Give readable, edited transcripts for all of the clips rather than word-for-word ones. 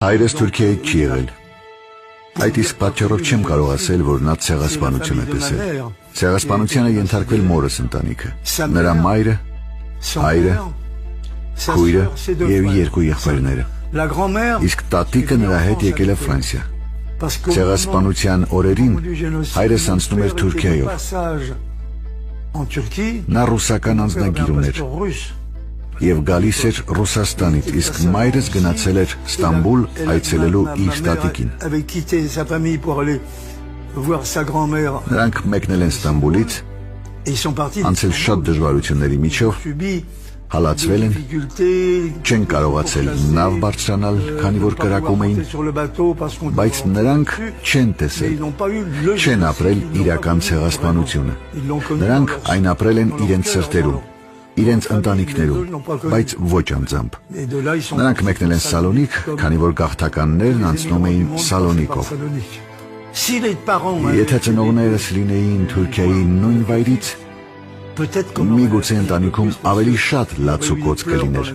Հայրս Թուրքիայի չի եղել։ Այդ իսկ պատճառով չեմ կարող ասել, որ նա ցեղասպանություն է տեսել։ Ցեղասպանությանը ենթարկվել մորս ընտանիքը, նրա մայրը, հայրը, քույրը եւ երկու եղբայրները։ Իսկ տատիկը նրա հետ եկել է Ֆրանսիա։ Ցեղասպանության օրերին հայրս անցնում էր Թուրքիայով։ Նա ռուսական անձնագիր ուներ եւ գալիս էր Ռուսաստանից, իսկ մայրս գնացել էր Ստամբուլ այցելելու իր տատիկին։ Նրանք մեկնել են Ստամբուլից, անցել շատ դժվարությունների միջով, հալածվել են, չեն կարողացել նավ բարձրանալ, քանի որ կրակում էին, բայց նրանք չեն տեսել, չեն ապրել իրական ցեղասպանությունը։ Նրանք այն ապրել են իրենց սրտերում, իրենց ընտանիքներում, բայց ոչ անձամբ։ Նրանք մեկնել են Սալոնիկ, քանի որ գաղթականներն անցնում էին Սալոնիկով։ Եթե ծնողներս լինեին Թուրքիայի նույն վայրից, միգուցե ընտանիքում ավելի շատ լաց ու կոծ կլիներ։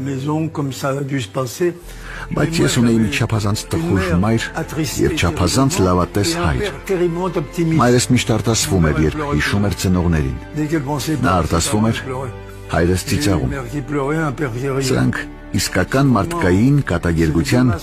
Բայց ես ունեի մի չափազանց տխուր մայր եւ չափազանց լավատես հայր։ Մայրս միշտ արտասվում էր, երբ հիշում էր ծնողներին։ Նա արտասվում էր, հայրս ծիծաղում։ Սրանք իսկական մարդկային կատակերգության